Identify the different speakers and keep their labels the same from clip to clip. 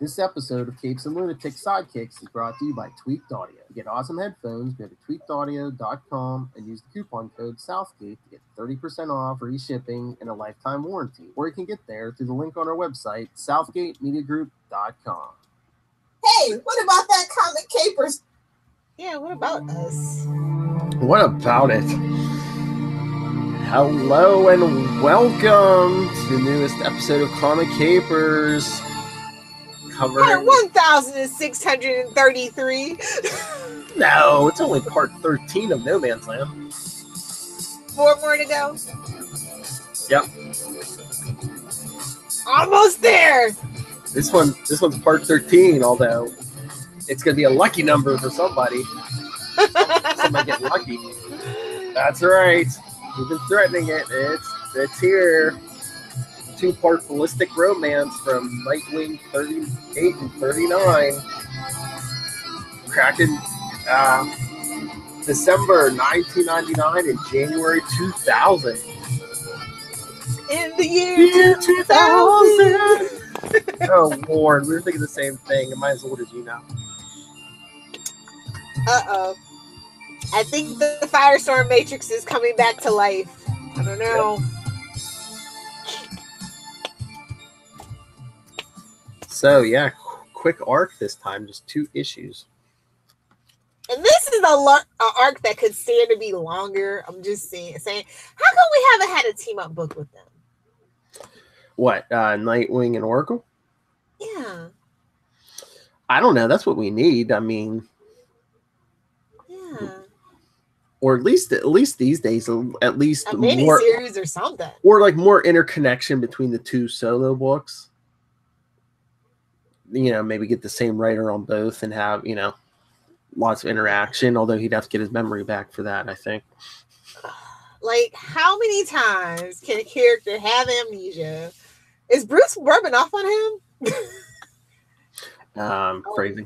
Speaker 1: This episode of Capes and Lunatics Sidekicks is brought to you by Tweaked Audio. To get awesome headphones, go to tweakedaudio.com and use the coupon code Southgate to get 30% off, free shipping, and a lifetime warranty. Or you can get there through the link on our website, southgatemediagroup.com.
Speaker 2: Hey, what about that comic capers? Yeah, what about us?
Speaker 1: What about it? Hello and welcome to the newest episode of Comic Capers.
Speaker 2: Part 1633.
Speaker 1: No, it's only part 13 of No Man's Land.
Speaker 2: 4 more to go.
Speaker 1: Yep.
Speaker 2: Almost there.
Speaker 1: This one's part 13, although it's gonna be a lucky number for somebody. Somebody get lucky. That's right. We've been threatening it. It's here. 2-part ballistic romance from Nightwing 38 and 39. Cracking December 1999 and January 2000.
Speaker 2: In the year 2000.
Speaker 1: Oh, Lord. We were thinking the same thing. Am I as old as you now?
Speaker 2: Uh-oh. I think the Firestorm Matrix is coming back to life. I don't know. Yep.
Speaker 1: So, yeah, quick arc this time. Just 2 issues.
Speaker 2: And this is a arc that could stand to be longer. I'm just saying, how come we haven't had a team-up book with them?
Speaker 1: What, Nightwing and Oracle?
Speaker 2: Yeah.
Speaker 1: I don't know. That's what we need. I mean...
Speaker 2: Yeah.
Speaker 1: Or at least these days, at least
Speaker 2: a mini-series or something.
Speaker 1: Or like more interconnection between the 2 solo books. You know, maybe get the same writer on both and have, lots of interaction, although he'd have to get his memory back for that, I think.
Speaker 2: Like, how many times can a character have amnesia? Is Bruce rubbing off on him?
Speaker 1: Crazy.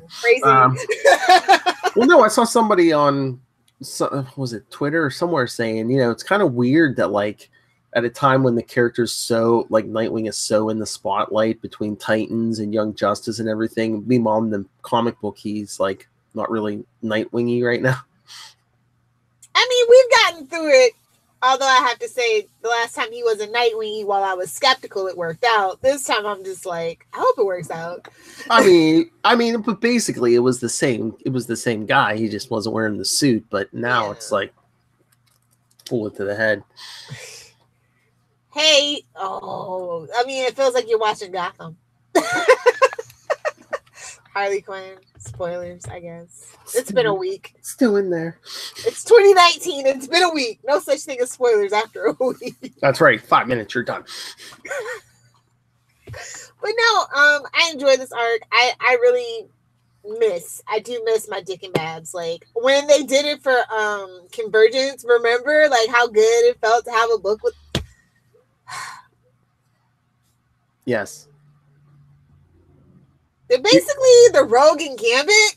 Speaker 2: Well,
Speaker 1: no, I saw somebody on, was it Twitter or somewhere saying, it's kind of weird that, like, at a time when the character's so, like, Nightwing is so in the spotlight between Titans and Young Justice and everything, meanwhile in the comic book, he's, like, not really Nightwing-y right now.
Speaker 2: I mean, we've gotten through it, although I have to say, the last time he was a Nightwing-y, while I was skeptical it worked out. This time I'm just like, I hope it works out.
Speaker 1: I mean, but basically it was the same guy, he just wasn't wearing the suit, but now it's like, bullet to the head.
Speaker 2: Hey, I mean, it feels like you're watching Gotham. Harley Quinn, spoilers, I guess. It's been a week.
Speaker 1: Still in there.
Speaker 2: It's 2019. It's been a week. No such thing as spoilers after a week.
Speaker 1: That's right. 5 minutes, you're done.
Speaker 2: But no, I enjoy this arc. I really I do miss my Dick and Babs. Like, when they did it for Convergence, remember, like, how good it felt to have a book with...
Speaker 1: Yes.
Speaker 2: They're basically the Rogue and Gambit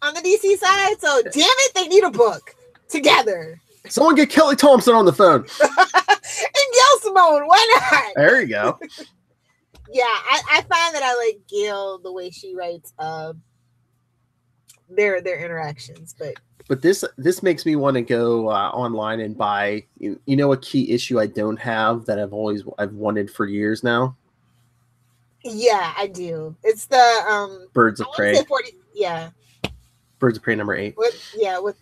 Speaker 2: on the DC side. So, damn it, they need a book together.
Speaker 1: Someone get Kelly Thompson on the phone.
Speaker 2: And Gail Simone. Why not?
Speaker 1: There you go.
Speaker 2: Yeah, I find that I like Gail, the way she writes their interactions. But
Speaker 1: this makes me want to go online and buy, a key issue I don't have that I've wanted for years now.
Speaker 2: Yeah, I do. It's the
Speaker 1: Birds of Prey.
Speaker 2: Yeah.
Speaker 1: Birds of Prey number 8.
Speaker 2: With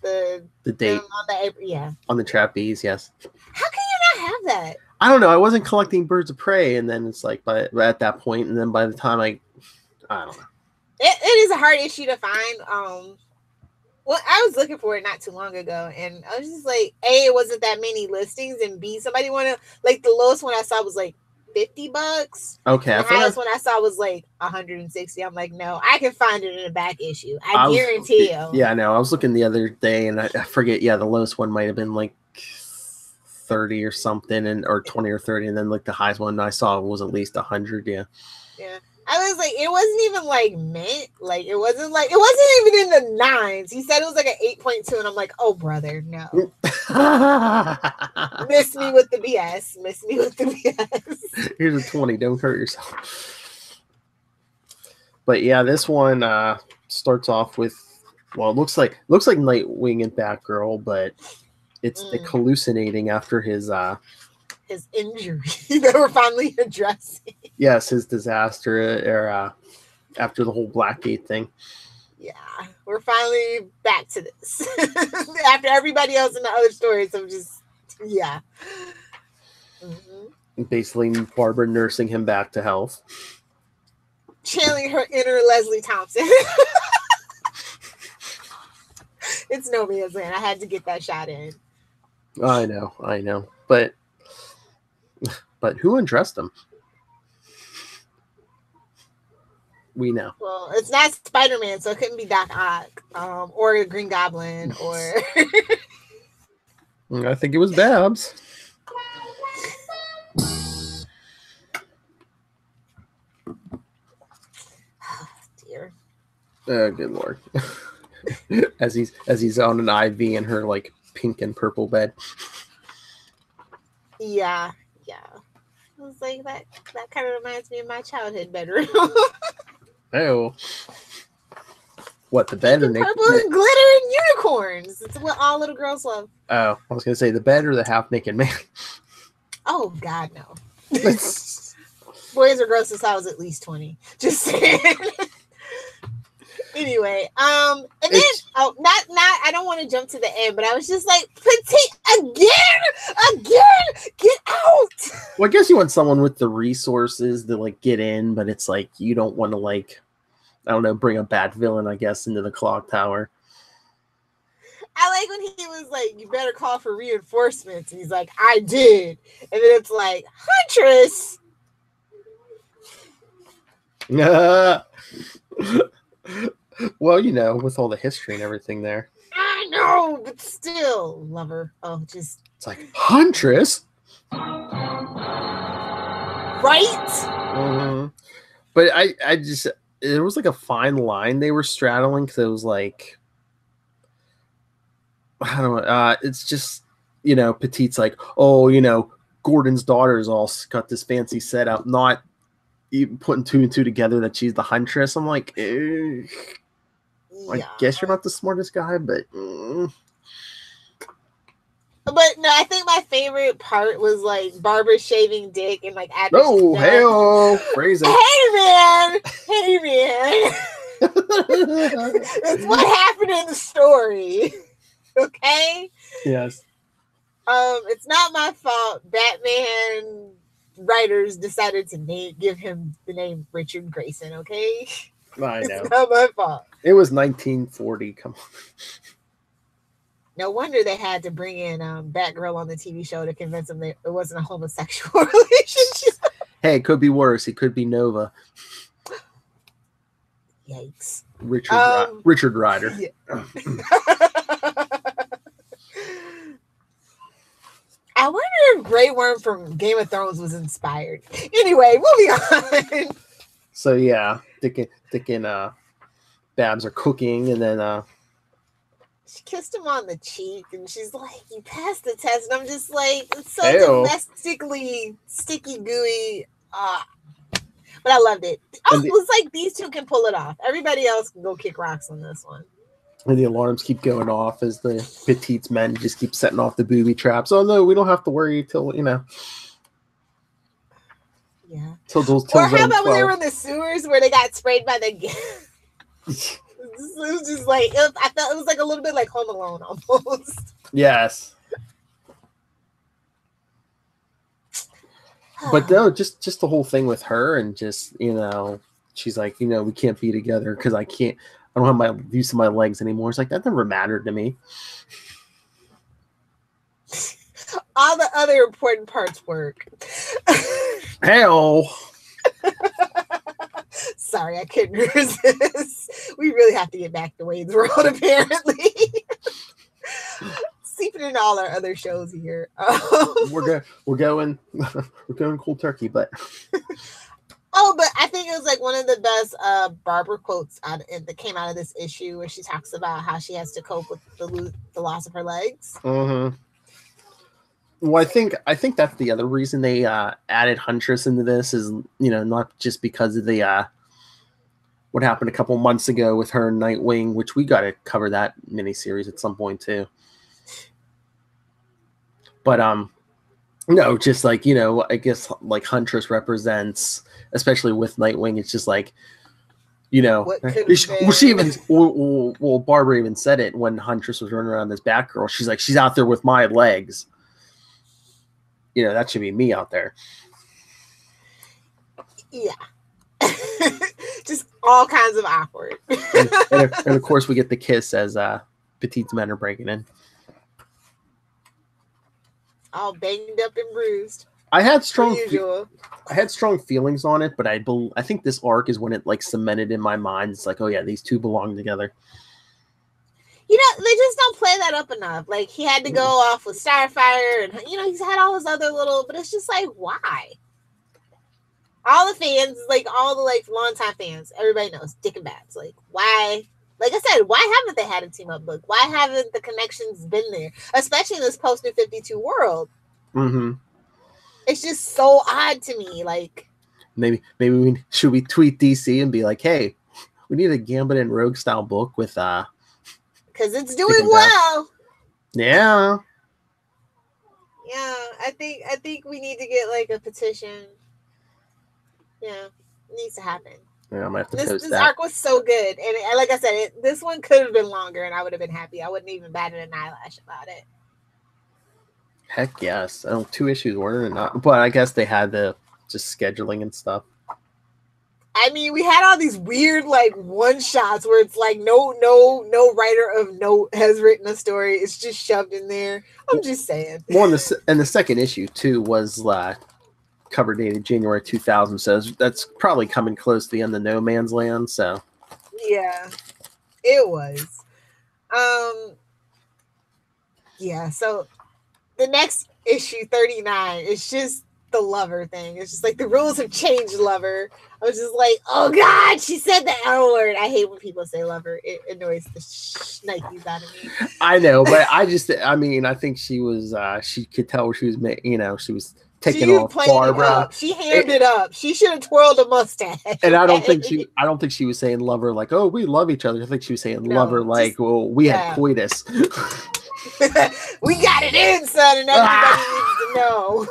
Speaker 2: the
Speaker 1: date on the trapeze. Yes.
Speaker 2: How can you not have that?
Speaker 1: I don't know. I wasn't collecting Birds of Prey, and then it's like, but at that point, and then by the time I don't know.
Speaker 2: It is a hard issue to find. Well, I was looking for it not too long ago, and I was just like, A, it wasn't that many listings, and B, somebody wanted, like, the lowest one I saw was like $50.
Speaker 1: Okay.
Speaker 2: The highest one I saw was like 160. I'm like, no, I can find it in a back issue. I guarantee you.
Speaker 1: Yeah, I know. I was looking the other day, and I forget. Yeah, the lowest one might have been like 30 or something, or 20 or 30, and then like the highest one I saw was at least 100. Yeah.
Speaker 2: Yeah. I was like, it wasn't even like mint. Like, it wasn't even in the 9s. He said it was like an 8.2, and I'm like, oh, brother, no. Miss me with the BS. Miss me with the BS.
Speaker 1: Here's a 20. Don't hurt yourself. But yeah, this one starts off with, well, it looks like Nightwing and Batgirl, but it's the hallucinating after his
Speaker 2: injury that we're finally addressing.
Speaker 1: Yes, his disaster or after the whole Blackgate thing.
Speaker 2: Yeah, we're finally back to this after everybody else in the other stories. I'm just
Speaker 1: Basically, Barbara nursing him back to health,
Speaker 2: channeling her inner Leslie Thompson. It's no man's land. I had to get that shot in.
Speaker 1: I know, but who undressed him? We know.
Speaker 2: Well, it's not Spider-Man, so it couldn't be Doc Ock, or Green Goblin, or.
Speaker 1: I think it was Babs.
Speaker 2: Oh, dear.
Speaker 1: Oh, good Lord. as he's on an IV in her like pink and purple bed.
Speaker 2: Yeah. I was like that kind of reminds me of my childhood bedroom.
Speaker 1: Oh. What, the bed or naked?
Speaker 2: Purple and glitter and unicorns. It's what all little girls love.
Speaker 1: Oh, I was gonna say the bed or the half naked man. Oh
Speaker 2: God, no. Boys or girls since I was at least 20. Just saying. Anyway, and then not I don't want to jump to the end, but I was just like, Petite again, get out.
Speaker 1: Well, I guess you want someone with the resources to like get in, but it's like you don't want to like, I don't know, bring a bad villain, I guess, into the clock tower.
Speaker 2: I like when he was like, you better call for reinforcements, and he's like, I did, and then it's like, Huntress.
Speaker 1: Well, you know, with all the history and everything there.
Speaker 2: I know, but still, lover. Oh, just
Speaker 1: it's like Huntress,
Speaker 2: right?
Speaker 1: Mm-hmm. But I just, it was like a fine line they were straddling because it was like, I don't know. It's just, you know, Petite's like, oh, you know, Gordon's daughter's all got this fancy setup, not even putting two and two together that she's the Huntress. I'm like, I guess you're not the smartest guy, but.
Speaker 2: But no, I think my favorite part was like Barbara shaving Dick and like after
Speaker 1: hey, phrasing.
Speaker 2: Hey man. It's what happened in the story. Okay?
Speaker 1: Yes.
Speaker 2: It's not my fault. Batman writers decided to give him the name Richard Grayson, okay?
Speaker 1: I know.
Speaker 2: It's not my fault.
Speaker 1: It was 1940. Come on.
Speaker 2: No wonder they had to bring in Batgirl on the TV show to convince them that it wasn't a homosexual relationship. Hey,
Speaker 1: it could be worse. It could be Nova.
Speaker 2: Yikes.
Speaker 1: Richard Rider.
Speaker 2: Yeah. I wonder if Grey Worm from Game of Thrones was inspired. Anyway, moving on.
Speaker 1: So yeah, Dick and Babs are cooking, and then
Speaker 2: she kissed him on the cheek, and she's like, "You passed the test." And I'm just like, "It's so domestically sticky, gooey." But I loved it. It was like these two can pull it off. Everybody else can go kick rocks on this one.
Speaker 1: And the alarms keep going off as the Petite's men just keep setting off the booby traps. Oh no, we don't have to worry till, you know.
Speaker 2: Yeah.
Speaker 1: Till
Speaker 2: or how about when they were in the sewers where they got sprayed by the gas? It was just like, I felt it was like a little bit like Home Alone almost.
Speaker 1: Yes. But no, just the whole thing with her and just, you know, she's like, you know, we can't be together because I don't have my use of my legs anymore. It's like, that never mattered to me.
Speaker 2: All the other important parts work.
Speaker 1: Hell.
Speaker 2: Sorry, I couldn't resist. We really have to get back to Wayne's World, apparently. Seeping in all our other shows here.
Speaker 1: We're going cold turkey, but.
Speaker 2: Oh, but I think it was like one of the best Barbara quotes that came out of this issue, where she talks about how she has to cope with the loss of her legs.
Speaker 1: Mm-hmm. Well, I think that's the other reason they added Huntress into this is, you know, not just because of the what happened a couple months ago with her and Nightwing, which we got to cover that miniseries at some point too. But no, just like, you know, I guess like Huntress represents, especially with Nightwing, it's just like, you know, Barbara even said it when Huntress was running around as Batgirl. She's like, she's out there with my legs. You know, that should be me out there.
Speaker 2: Yeah. Just all kinds of awkward.
Speaker 1: and of course, we get the kiss as Petite's men are breaking in.
Speaker 2: All banged up and bruised.
Speaker 1: I had strong feelings on it, but I think this arc is when it like cemented in my mind. It's like, oh yeah, these two belong together.
Speaker 2: You know, they just don't play that up enough. Like, he had to go off with Starfire, and you know, he's had all his other little, but it's just like, why? All the fans, like all the like longtime fans, everybody knows Dick and Babs. Like, why? Like I said, why haven't they had a team up book? Why haven't the connections been there? Especially in this post New 52 world.
Speaker 1: Mm-hmm.
Speaker 2: It's just so odd to me. Like,
Speaker 1: maybe should we tweet DC and be like, hey, we need a Gambit and Rogue style book with
Speaker 2: because it's doing well.
Speaker 1: Yeah.
Speaker 2: Yeah, I think we need to get like a petition. Yeah, it needs to happen.
Speaker 1: Yeah, I might have to post
Speaker 2: this
Speaker 1: that.
Speaker 2: arc was so good, and like I said, this one could have been longer, and I would have been happy. I wouldn't even bat an eyelash about it.
Speaker 1: Heck yes, I don't 2 issues were not, but I guess they had the just scheduling and stuff.
Speaker 2: I mean, we had all these weird like one shots where it's like no writer of note has written a story. It's just shoved in there. I'm just saying.
Speaker 1: Well, and the second issue too was cover dated January 2000, so that's probably coming close to the end of No Man's Land. So
Speaker 2: yeah, it was. Yeah. So the next issue 39 is just the lover thing. It's just like the rules have changed, lover. I was just like, oh god, she said the L word. I hate when people say lover. It annoys the shnikes out of me.
Speaker 1: I know, but I think she was she could tell she was, you know, she was taking off Barbara.
Speaker 2: She hammed it up. She should have twirled a mustache.
Speaker 1: And I don't think she was saying lover like, oh, we love each other. I think she was saying lover like, well, we had coitus.
Speaker 2: We got it in, son, and everybody needs to know.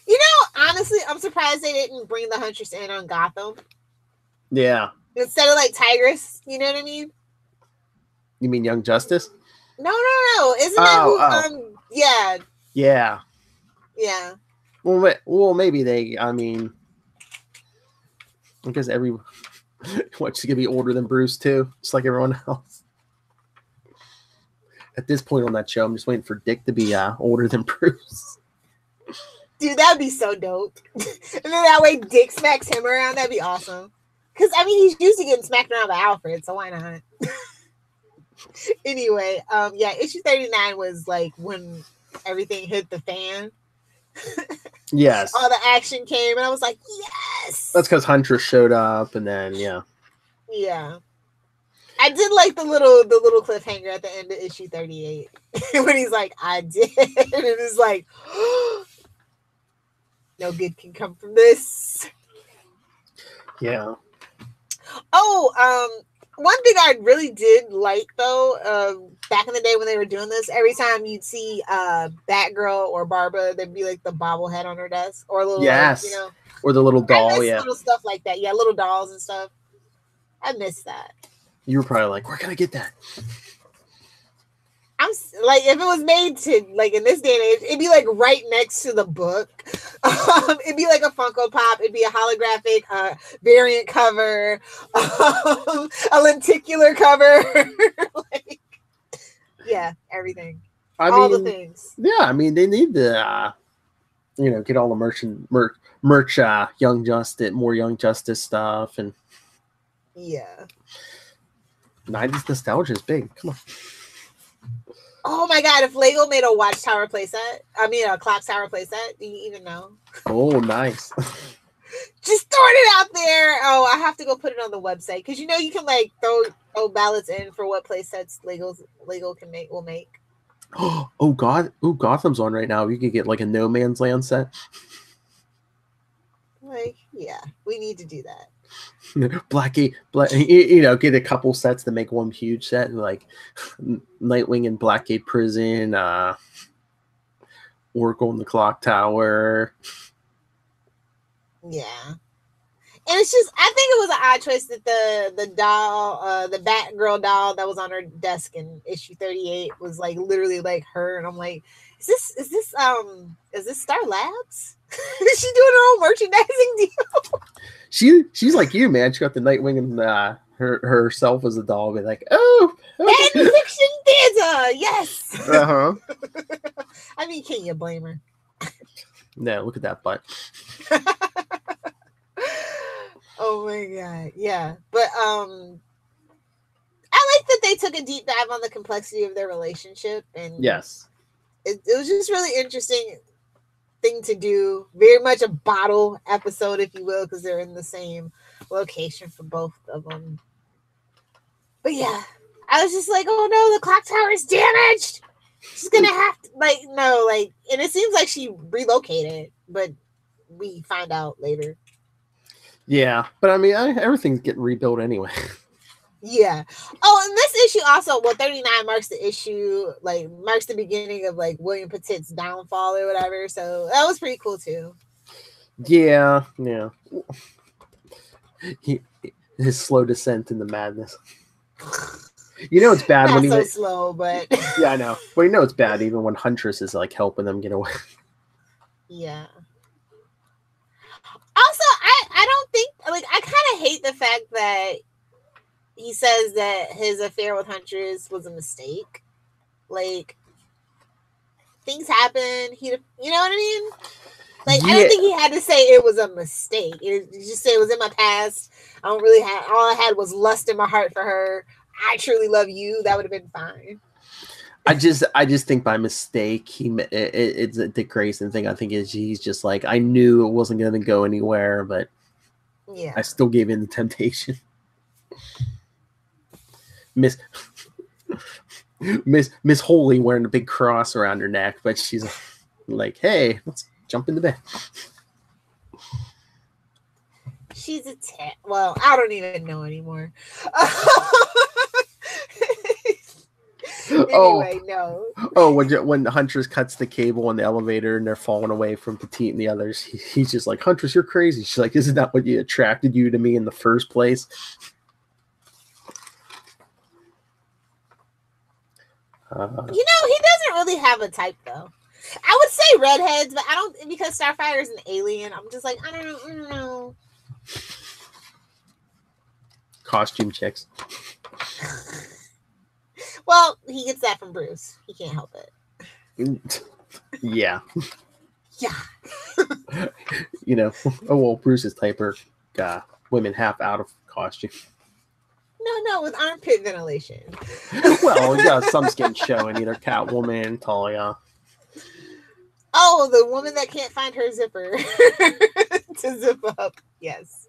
Speaker 2: You know, honestly, I'm surprised they didn't bring the Huntress in on Gotham.
Speaker 1: Yeah.
Speaker 2: Instead of like Tigress, you know what I mean?
Speaker 1: You mean Young Justice?
Speaker 2: No. Isn't that who? Yeah.
Speaker 1: Yeah.
Speaker 2: Yeah.
Speaker 1: Well, maybe they. I mean, because she's gonna be older than Bruce too, just like everyone else. At this point on that show, I'm just waiting for Dick to be older than Bruce.
Speaker 2: Dude, that'd be so dope. And then that way Dick smacks him around. That'd be awesome. Because, I mean, he's used to getting smacked around by Alfred, so why not? Anyway, yeah, issue 39 was like when everything hit the fan.
Speaker 1: Yes.
Speaker 2: All the action came, and I was like, yes!
Speaker 1: That's because Huntress showed up, and then, yeah.
Speaker 2: Yeah. I did like the little cliffhanger at the end of issue 38. When he's like, I did. And it's like, no good can come from this.
Speaker 1: Yeah.
Speaker 2: Oh, one thing I really did like though, back in the day when they were doing this, every time you'd see Batgirl or Barbara, there'd be like the bobblehead on her desk, or a little,
Speaker 1: yes,
Speaker 2: like, you know,
Speaker 1: or the little doll, yeah,
Speaker 2: little stuff like that, yeah, little dolls and stuff. I miss that.
Speaker 1: You were probably like, where can I get that?
Speaker 2: I'm like, if it was made to like in this day and age, it'd be like right next to the book. It'd be like a Funko Pop. It'd be a holographic variant cover, a lenticular cover. Like, yeah, everything. All the things.
Speaker 1: Yeah, I mean, they need to, get all the merch, Young Justice, more Young Justice stuff, and
Speaker 2: yeah,
Speaker 1: 90s nostalgia is big. Come on.
Speaker 2: Oh my god, if Lego made a Watchtower playset, a Clock Tower playset, do you even know? Oh,
Speaker 1: nice.
Speaker 2: Just throwing it out there. Oh, I have to go put it on the website because you can like throw ballots in for what playsets Lego will make.
Speaker 1: Oh god, Gotham's on right now. You could get like a No Man's Land set.
Speaker 2: Like, yeah, we need to do that.
Speaker 1: Get a couple sets to make one huge set, like Nightwing in Blackgate Prison, Oracle in the Clock Tower.
Speaker 2: Yeah. And it's just, I think it was an odd choice that the doll, the Batgirl doll that was on her desk in issue 38 was like literally like her, and I'm like, is this Star Labs? Is she doing her own merchandising deal?
Speaker 1: She's like you, man. She got the Nightwing and herself as a doll, be like, oh,
Speaker 2: fan fiction theater, yes.
Speaker 1: Uh-huh.
Speaker 2: I mean, can you blame her?
Speaker 1: No, look at that butt.
Speaker 2: Oh my god, yeah. But I like that they took a deep dive on the complexity of their relationship, and
Speaker 1: yes,
Speaker 2: it was just really interesting thing to do. Very much a bottle episode, if you will, because they're in the same location for both of them. But yeah, I was just like, oh no, the clock tower is damaged. She's gonna have to and it seems like she relocated, but we find out later.
Speaker 1: Yeah, but I mean, everything's getting rebuilt anyway.
Speaker 2: Yeah. Oh, and this issue also, 39 marks the beginning of like William Petit's downfall or whatever. So that was pretty cool too.
Speaker 1: Yeah. His slow descent into madness. You know it's bad
Speaker 2: Not
Speaker 1: when
Speaker 2: so slow, but
Speaker 1: yeah, I know. But you know it's bad even when Huntress is like helping them get away.
Speaker 2: Yeah. Also, I don't think, like, I kind of hate the fact that he says that his affair with Huntress was a mistake. Like, things happen. You know what I mean? Like, yeah. I don't think he had to say it was a mistake. He just say it was in my past. I don't really have, all I had was lust in my heart for her. I truly love you. That would have been fine.
Speaker 1: I just think by mistake it's a Dick Grayson thing. I think he's just like, I knew it wasn't going to go anywhere, but yeah, I still gave in the temptation. Miss Holy wearing a big cross around her neck, but she's like, hey, let's jump into bed.
Speaker 2: She's a well, I don't even know anymore. Anyway, no.
Speaker 1: Oh, when Huntress cuts the cable in the elevator and they're falling away from Petite and the others, he's just like, Huntress, you're crazy. She's like, isn't that what attracted you to me in the first place?
Speaker 2: He doesn't really have a type though. I would say redheads, but I don't, because Starfire is an alien. I'm just like, I don't know.
Speaker 1: Costume chicks.
Speaker 2: Well, he gets that from Bruce. He can't help it.
Speaker 1: Yeah.
Speaker 2: Yeah.
Speaker 1: Bruce's type are women half out of costume.
Speaker 2: No, with armpit ventilation.
Speaker 1: Well, yeah, some skin showing, either Catwoman, Talia.
Speaker 2: Oh, the woman that can't find her zipper to zip up. Yes.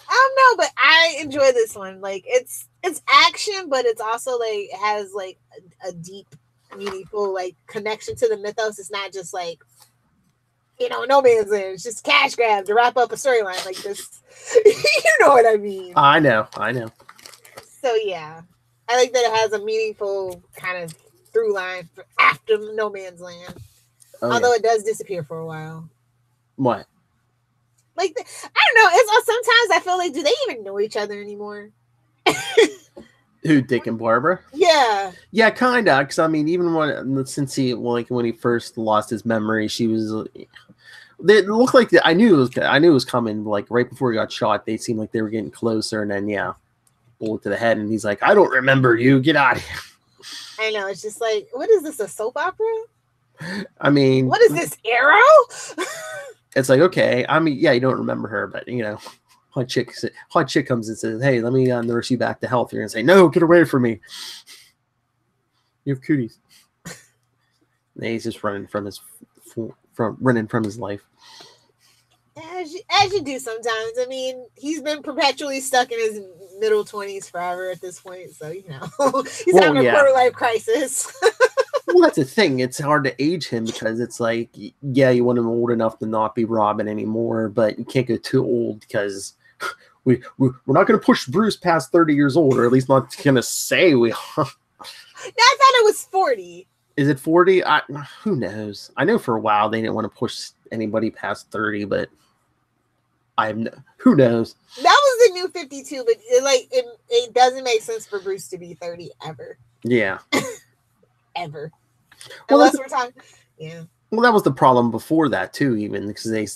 Speaker 2: I don't know, but I enjoy this one. Like, it's action, but it's also like has like a deep, meaningful like connection to the mythos. It's not just like, no man's land. It's just cash grab to wrap up a storyline like this. You know what I mean?
Speaker 1: I know.
Speaker 2: So yeah, I like that it has a meaningful kind of through line after No Man's Land. Although it does disappear for a while.
Speaker 1: What?
Speaker 2: Like, I don't know. It's sometimes I feel like, do they even know each other anymore?
Speaker 1: Who, Dick and Barbara?
Speaker 2: Yeah.
Speaker 1: Yeah, kind of. Because I mean, even when he first lost his memory, she was. It looked like I knew it was coming. Like right before he got shot, they seemed like they were getting closer, and then bullet to the head, and he's like, "I don't remember you. Get out of here."
Speaker 2: I know. It's just like, what is this? A soap opera?
Speaker 1: I mean,
Speaker 2: what is this, Arrow?
Speaker 1: It's like, okay, I mean, yeah, you don't remember her, but hot chick comes and says, "Hey, let me nurse you back to health." You're gonna say, "No, get away from me. You have cooties." And he's just running from his life.
Speaker 2: As you do sometimes. I mean, he's been perpetually stuck in his middle 20s forever at this point, so he's having a quarter life crisis.
Speaker 1: Well, that's the thing. It's hard to age him because it's like, yeah, you want him old enough to not be Robin anymore, but you can't go too old because we're not going to push Bruce past 30 years old, or at least not going to say we are.
Speaker 2: No, I thought it was 40.
Speaker 1: Is it 40? Who knows? I know for a while they didn't want to push anybody past 30, but who knows?
Speaker 2: That was the new 52, but it doesn't make sense for Bruce to be 30 ever.
Speaker 1: Yeah.
Speaker 2: Ever.
Speaker 1: Well,
Speaker 2: Unless we're talking, yeah.
Speaker 1: Well, that was the problem before that too, even because they,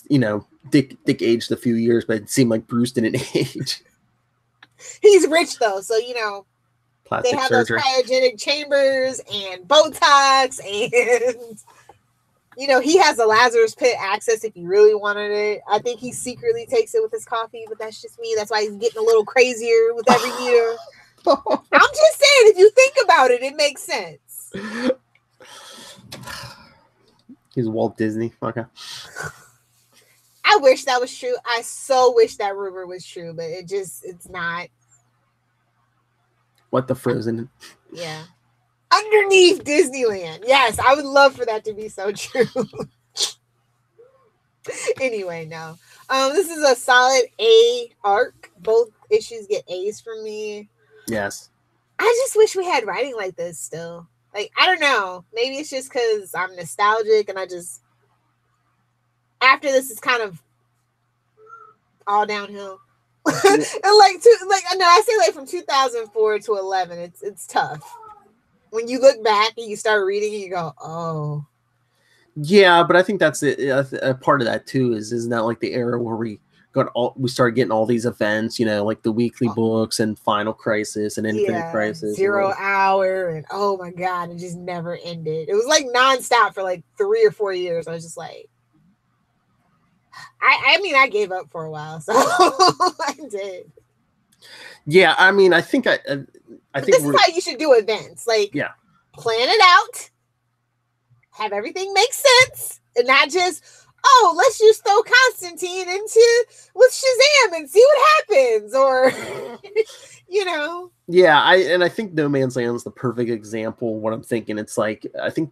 Speaker 1: Dick aged a few years, but it seemed like Bruce didn't age.
Speaker 2: He's rich though, so
Speaker 1: Plastic
Speaker 2: they have
Speaker 1: surgery.
Speaker 2: those cryogenic chambers and Botox, and he has the Lazarus Pit access if he really wanted it. I think he secretly takes it with his coffee, but that's just me. That's why he's getting a little crazier with every year. I'm just saying, if you think about it, it makes sense.
Speaker 1: He's Walt Disney. Okay.
Speaker 2: I wish that was true. I so wish that rumor was true, but it's not.
Speaker 1: What, the Frozen?
Speaker 2: Yeah. Underneath Disneyland. Yes, I would love for that to be so true. Anyway, no. This is a solid A arc. Both issues get A's from me.
Speaker 1: Yes.
Speaker 2: I just wish we had writing like this still. Like, I don't know. Maybe it's just because I'm nostalgic and after this is kind of all downhill. And I say from 2004 to 11, it's tough. When you look back and you start reading and you go, oh.
Speaker 1: Yeah, but I think that's it. A part of that too isn't that like the era where we started getting all these events, like the weekly books and Final Crisis and Infinite Crisis.
Speaker 2: 0 Hour, and oh my God, it just never ended. It was like nonstop for like 3 or 4 years. I was just like, I gave up for a while, so I did.
Speaker 1: Yeah, I mean, I think this
Speaker 2: is how you should do events. Like, plan it out, have everything make sense, and not just, let's just throw Constantine with Shazam and see what happens, or
Speaker 1: Yeah, I think No Man's Land is the perfect example of what I'm thinking. It's like, I think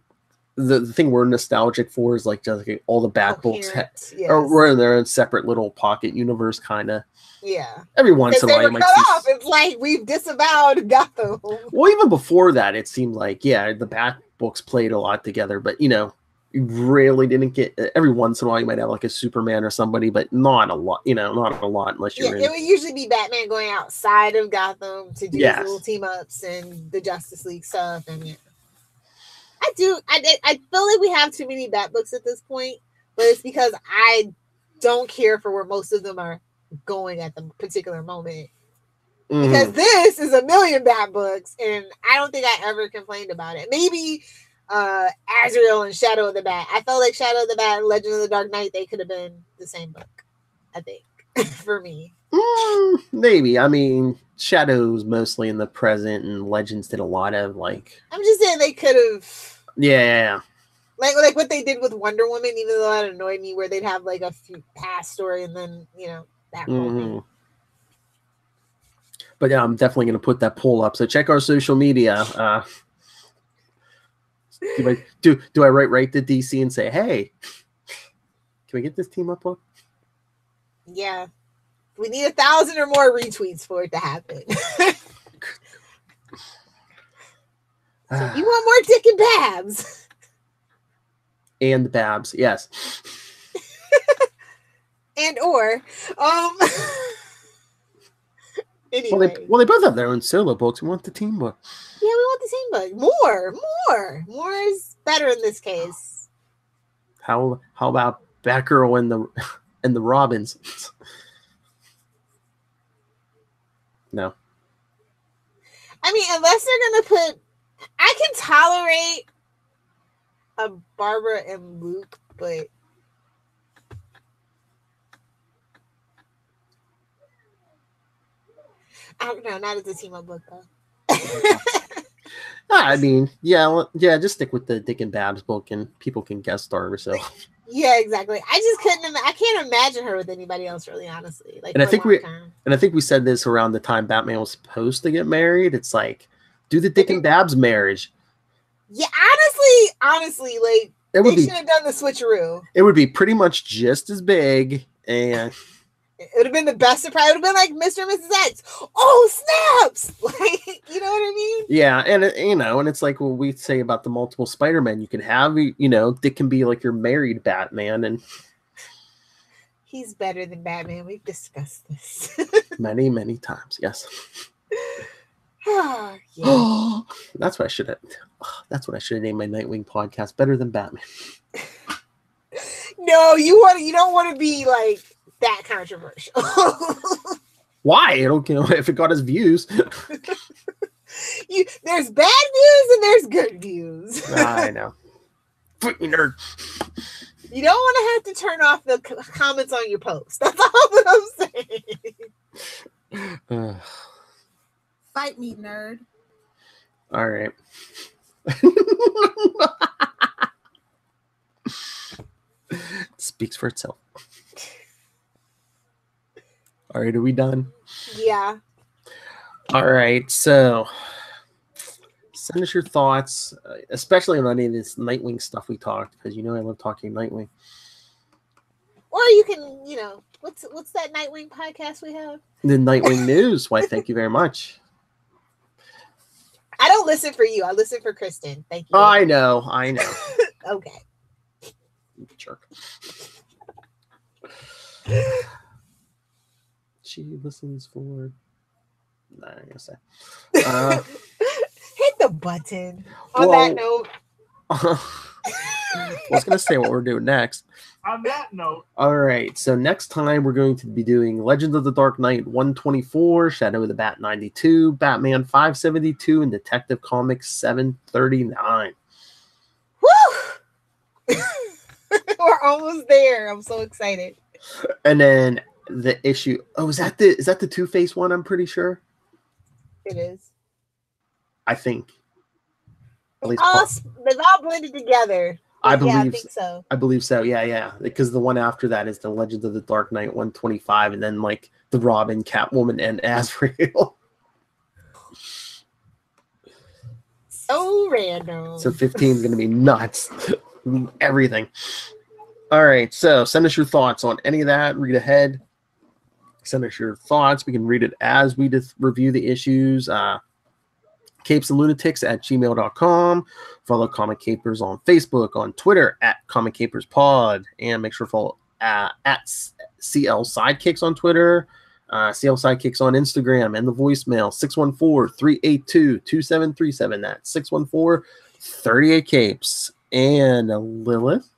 Speaker 1: the thing we're nostalgic for is like just like all the Bat books are in their own separate little pocket universe, kind of.
Speaker 2: Yeah.
Speaker 1: Every once in a while, you might see.
Speaker 2: It's like we've disavowed Gotham.
Speaker 1: Well, even before that, it seemed like the Bat books played a lot together, but you rarely didn't get. Every once in a while, you might have like a Superman or somebody, but not a lot. Not a lot unless you're.
Speaker 2: It would usually be Batman going outside of Gotham to do his little team ups and the Justice League stuff, and I feel like we have too many Bat books at this point, but it's because I don't care for where most of them are going at the particular moment. Mm-hmm. Because this is a million Bat books, and I don't think I ever complained about it. Maybe Azrael and Shadow of the Bat. I felt like Shadow of the Bat and Legend of the Dark Knight, they could have been the same book, I think, for me.
Speaker 1: Maybe. I mean, Shadow's mostly in the present, and Legends did a lot of like. I'm
Speaker 2: just saying they could have.
Speaker 1: Yeah.
Speaker 2: Like what they did with Wonder Woman, even though that annoyed me, where they'd have like a few past story and then that moment.
Speaker 1: But yeah, I'm definitely going to put that poll up. So check our social media. Do I write to DC and say, hey, can we get this team up book?
Speaker 2: Yeah. We need 1,000 or more retweets for it to happen. So you want more Dick and Babs?
Speaker 1: And Babs, yes.
Speaker 2: And or anyway.
Speaker 1: Well, they both have their own solo books. We want the team book.
Speaker 2: Yeah, we want the same book. More is better in this case.
Speaker 1: How about Batgirl and the Robins? No.
Speaker 2: I mean, unless they're gonna put, I can tolerate a Barbara and Luke, but I don't know. Not as a team up book though.
Speaker 1: I mean, yeah, just stick with the Dick and Babs book, and people can guest star herself.
Speaker 2: Yeah, exactly. I just couldn't. I can't imagine her with anybody else, really, honestly. Like,
Speaker 1: and I think we said this around the time Batman was supposed to get married. It's like, do the Dick and Babs marriage.
Speaker 2: Yeah, honestly, like they should have done the switcheroo.
Speaker 1: It would be pretty much just as big, and
Speaker 2: it would have been the best surprise. It would have been like Mr. and Mrs. X. Oh, snaps! Like, you know what I mean?
Speaker 1: Yeah, and and it's like what we say about the multiple Spider-Men. You can have, it can be like your married Batman, and
Speaker 2: he's better than Batman. We've discussed this
Speaker 1: many, many times. Yes.
Speaker 2: Yeah.
Speaker 1: That's what I should have. That's what I should have named my Nightwing podcast. Better than Batman.
Speaker 2: No, you don't want to be like that controversial.
Speaker 1: Why? If it got us views.
Speaker 2: There's bad views and there's good views.
Speaker 1: I know. Nerd.
Speaker 2: You don't want to have to turn off the comments on your post. That's all that I'm saying.
Speaker 3: Fight me, nerd.
Speaker 1: All right. Speaks for itself. All right, are we done?
Speaker 2: Yeah.
Speaker 1: All right, so send us your thoughts, especially on any of this Nightwing stuff we talked, because I love talking Nightwing.
Speaker 2: Or you can, what's that Nightwing podcast we have?
Speaker 1: The Nightwing News. Why, thank you very much.
Speaker 2: I don't listen for you. I listen for Kristen. Thank you.
Speaker 1: I know.
Speaker 2: Okay.
Speaker 1: Jerk. She listens for... Nah, I'm gonna say.
Speaker 2: Hit the button. On that note.
Speaker 1: I was going to say what we're doing next.
Speaker 4: On that note.
Speaker 1: All right. So next time we're going to be doing Legends of the Dark Knight 124, Shadow of the Bat 92, Batman 572, and Detective Comics 739.
Speaker 2: Woo! We're almost there. I'm so excited.
Speaker 1: And then the issue. Oh, is that the Two-Face one? I'm pretty sure.
Speaker 2: It is.
Speaker 1: I think. At least
Speaker 2: they've all blended together.
Speaker 1: I think
Speaker 2: so.
Speaker 1: I believe so. Yeah. Because the one after that is the Legends of the Dark Knight 125, and then like the Robin, Catwoman, and Azrael.
Speaker 2: So random.
Speaker 1: So 15 is going to be nuts. Everything. All right. So send us your thoughts on any of that. Read ahead. Send us your thoughts. We can read it as we review the issues. Capes and Lunatics at gmail.com. Follow Comic Capers on Facebook, on Twitter at Comic Capers Pod, and make sure to follow at CL Sidekicks on Twitter, CL Sidekicks on Instagram, and the voicemail 614-382-2737. That's 614-38-Capes. And Lilith.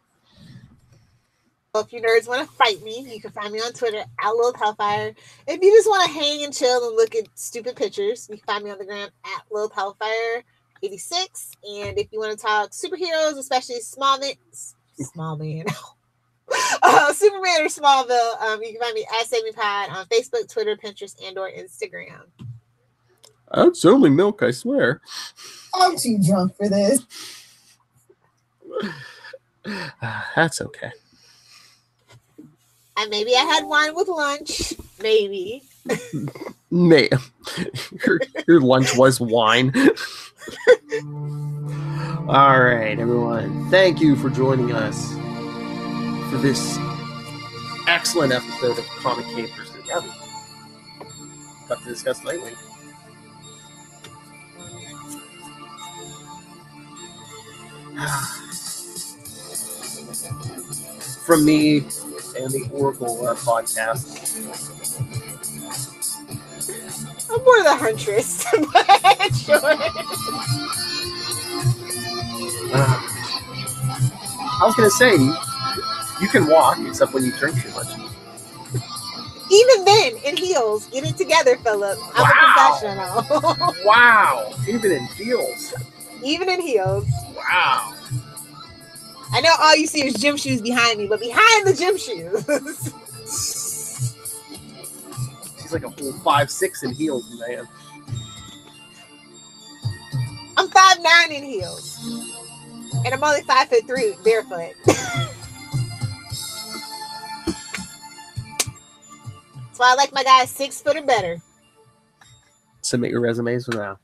Speaker 2: Well, if you nerds want to fight me, you can find me on Twitter at Lilith Hellfire. If you just want to hang and chill and look at stupid pictures, you can find me on the gram at Lilith Hellfire 86. And if you want to talk superheroes, especially Superman or Smallville, you can find me at SaveMePod on Facebook, Twitter, Pinterest, and/or Instagram.
Speaker 1: That's only milk, I swear.
Speaker 3: I'm too drunk for this.
Speaker 1: That's okay.
Speaker 2: And maybe I had wine with lunch. Maybe.
Speaker 1: Your lunch was wine. All right, everyone. Thank you for joining us for this excellent episode of Comic Capers Together. Got to discuss Nightwing. From me and the Oracle podcast.
Speaker 2: I'm more the huntress, but sure.
Speaker 1: I was going to say, you can walk, except when you drink too much.
Speaker 2: Even then, in heels. Get it together, Philip. I'm a professional.
Speaker 1: Wow. Even in heels.
Speaker 2: Even in heels.
Speaker 1: Wow.
Speaker 2: I know all you see is gym shoes behind me, but behind the gym shoes.
Speaker 1: She's like a full 5'6" in heels, man.
Speaker 2: I'm 5'9" in heels. And I'm only 5'3" barefoot. That's why I like my guys 6 foot or better.
Speaker 1: Submit your resumes for now.